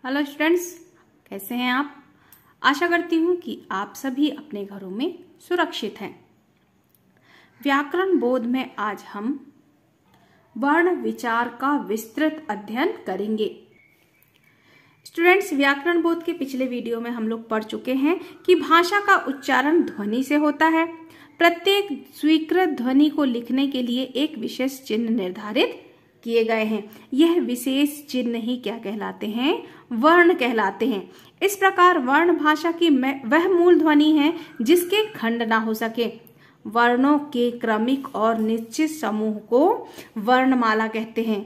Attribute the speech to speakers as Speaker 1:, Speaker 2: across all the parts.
Speaker 1: Hello students, कैसे हैं आप। आशा करती हूँ कि आप सभी अपने घरों में सुरक्षित हैं। व्याकरण बोध में आज हम वर्ण विचार का विस्तृत अध्ययन करेंगे। स्टूडेंट्स, व्याकरण बोध के पिछले वीडियो में हम लोग पढ़ चुके हैं कि भाषा का उच्चारण ध्वनि से होता है। प्रत्येक स्वीकृत ध्वनि को लिखने के लिए एक विशेष चिन्ह निर्धारित किए गए हैं। यह विशेष चिन्ह ही क्या कहलाते हैं? वर्ण कहलाते हैं। इस प्रकार वर्ण भाषा की वह मूल ध्वनि है जिसके खंड ना हो सके। वर्णों के क्रमिक और निश्चित समूह को वर्णमाला कहते हैं,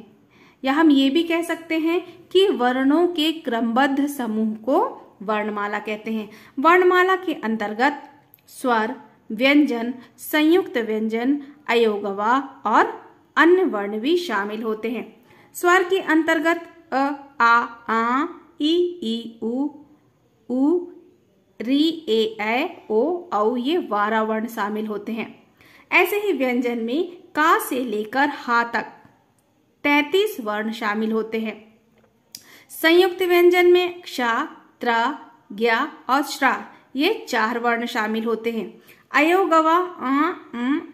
Speaker 1: या हम ये भी कह सकते हैं कि वर्णों के क्रमबद्ध समूह को वर्णमाला कहते हैं। वर्णमाला के अंतर्गत स्वर, व्यंजन, संयुक्त व्यंजन, अयोगवा और अन्य वर्ण भी शामिल होते हैं। स्वर के अंतर्गत अ, आ, ई, उ, री, ए, ओ, औ ये 12 वर्ण शामिल होते हैं। ऐसे ही व्यंजन में का से लेकर हा तक 33 वर्ण शामिल होते हैं। संयुक्त व्यंजन में क्ष, त्र, ज्ञ और श्रा ये 4 वर्ण शामिल होते हैं। अयोगवा,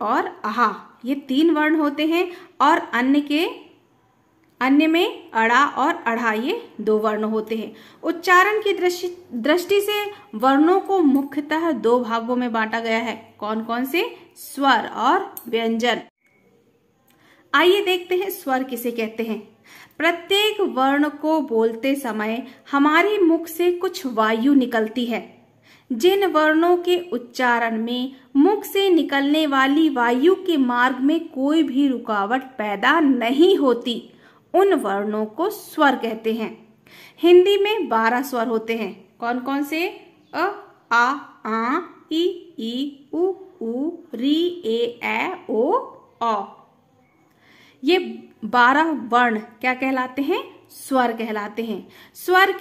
Speaker 1: और आहा ये 3 वर्ण होते हैं और अन्य में अड़ा और अढ़ा ये 2 वर्ण होते हैं। उच्चारण की दृष्टि से वर्णों को मुख्यतः 2 भागों में बांटा गया है। कौन कौन से? स्वर और व्यंजन। आइए देखते हैं स्वर किसे कहते हैं। प्रत्येक वर्ण को बोलते समय हमारे मुख से कुछ वायु निकलती है। जिन वर्णों के उच्चारण में मुख से निकलने वाली वायु के मार्ग में कोई भी रुकावट पैदा नहीं होती, उन वर्णों को स्वर कहते हैं। हिंदी में 12 स्वर होते हैं। कौन कौन से? अ, आ, ई, उ, री, ए, ओ, औ। ये 12 वर्ण क्या कहलाते हैं? स्वर कहलाते हैं। स्वर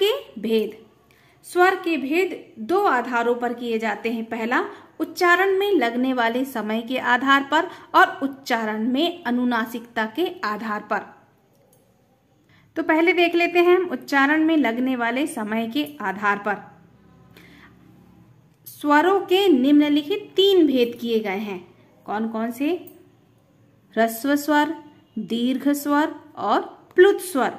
Speaker 1: के भेद 2 आधारों पर किए जाते हैं। पहला, उच्चारण में लगने वाले समय के आधार पर और उच्चारण में अनुनासिकता के आधार पर। तो पहले देख लेते हैं हम उच्चारण में लगने वाले समय के आधार पर। स्वरों के निम्नलिखित 3 भेद किए गए हैं। कौन कौन से? ह्रस्व स्वर, दीर्घ स्वर और प्लुत स्वर।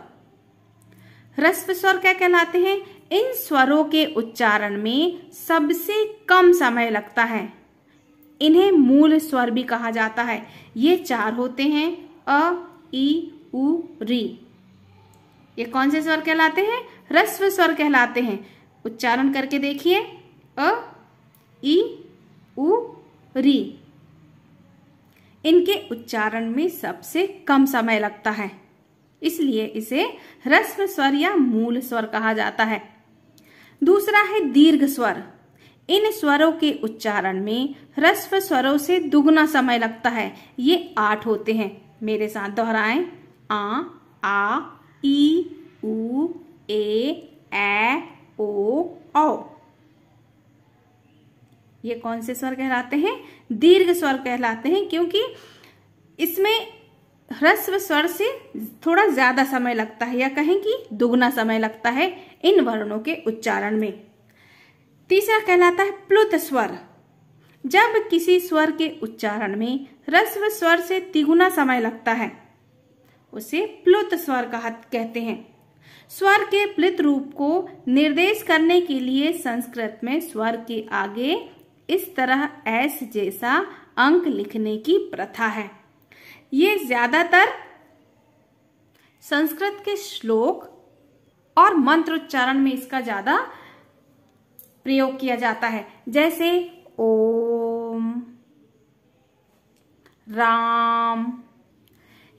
Speaker 1: ह्रस्व स्वर क्या कहलाते हैं? इन स्वरों के उच्चारण में सबसे कम समय लगता है। इन्हें मूल स्वर भी कहा जाता है। ये 4 होते हैं। अ, ई, उ, री। ये कौन से स्वर कहलाते हैं? ह्रस्व स्वर कहलाते हैं। उच्चारण करके देखिए। अ, ई, उ, री। इनके उच्चारण में सबसे कम समय लगता है, इसलिए इसे ह्रस्व स्वर या मूल स्वर कहा जाता है। दूसरा है दीर्घ स्वर। इन स्वरों के उच्चारण में ह्रस्व स्वरों से दुगना समय लगता है। ये 8 होते हैं। मेरे साथ दोहराएं। आ, ई, उ, ए, ओ, औ। ये कौन से स्वर कहलाते हैं? दीर्घ स्वर कहलाते हैं, क्योंकि इसमें ह्रस्व स्वर से थोड़ा ज्यादा समय लगता है, या कहें कि दुगना समय लगता है इन वर्णों के उच्चारण में। तीसरा कहलाता है प्लुत स्वर। जब किसी स्वर के उच्चारण में ह्रस्व स्वर से तिगुना समय लगता है, उसे प्लुत स्वर कहते हैं। स्वर के प्लुत रूप को निर्देश करने के लिए संस्कृत में स्वर के आगे इस तरह एस जैसा अंक लिखने की प्रथा है। ये ज्यादातर संस्कृत के श्लोक और मंत्र उच्चारण में इसका ज्यादा प्रयोग किया जाता है, जैसे ओम, राम।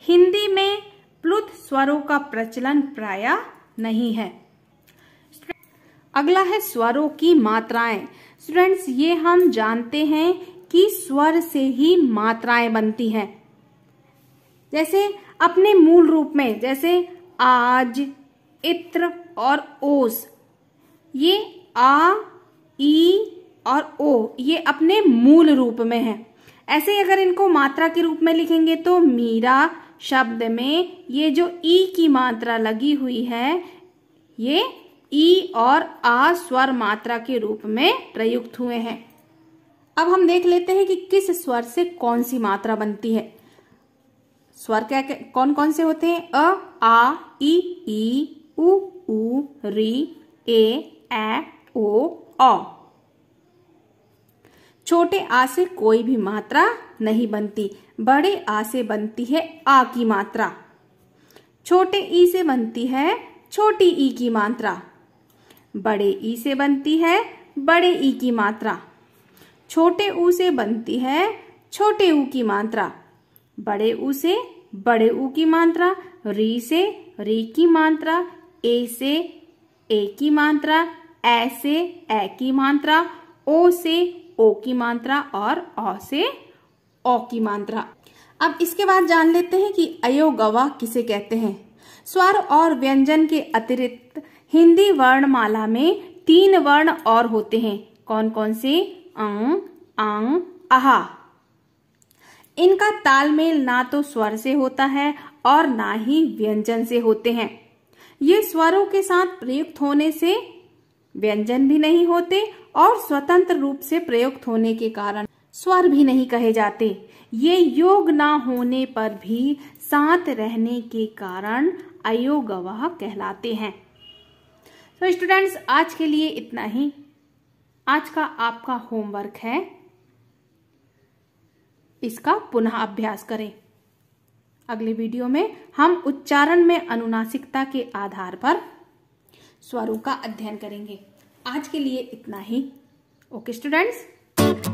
Speaker 1: हिंदी में प्लुत स्वरों का प्रचलन प्रायः नहीं है। अगला है स्वरों की मात्राएं। स्टूडेंट्स, ये हम जानते हैं कि स्वर से ही मात्राएं बनती हैं। जैसे अपने मूल रूप में, जैसे आज, इत्र और ओस, ये आ, ई और ओ ये अपने मूल रूप में है। ऐसे अगर इनको मात्रा के रूप में लिखेंगे तो मीरा शब्द में ये जो ई की मात्रा लगी हुई है, ये ई और आ स्वर मात्रा के रूप में प्रयुक्त हुए हैं। अब हम देख लेते हैं कि किस स्वर से कौन सी मात्रा बनती है। स्वर क्या कौन कौन से होते हैं? अ, आ, ई, उ, री, ए, ओ, औ। छोटे आ से कोई भी मात्रा नहीं बनती। बड़े आ से बनती है आ की मात्रा। छोटे ई से बनती है छोटी ई की मात्रा। बड़े ई से बनती है बड़े ई की मात्रा। छोटे ऊ से बनती है छोटे ऊ की मात्रा। बड़े ऊ से बड़े ऊ की मात्रा। री से री की मात्रा। ए से ए की मात्रा। ए से ए की मात्रा। ओ से ओ की मात्रा और औ से औ की मात्रा। अब इसके बाद जान लेते हैं कि अयो गवाह किसे कहते हैं। स्वर और व्यंजन के अतिरिक्त हिंदी वर्णमाला में 3 वर्ण और होते हैं। कौन कौन से? अंग, आंग, आहा। इनका तालमेल ना तो स्वर से होता है और ना ही व्यंजन से होते हैं। ये स्वरों के साथ प्रयुक्त होने से व्यंजन भी नहीं होते और स्वतंत्र रूप से प्रयुक्त होने के कारण स्वर भी नहीं कहे जाते। ये योग ना होने पर भी साथ रहने के कारण अयो गवाह कहलाते हैं। तो स्टूडेंट्स, आज के लिए इतना ही। आज का आपका होमवर्क है, इसका पुनः अभ्यास करें। अगले वीडियो में हम उच्चारण में अनुनासिकता के आधार पर स्वरों का अध्ययन करेंगे। आज के लिए इतना ही। Okay students.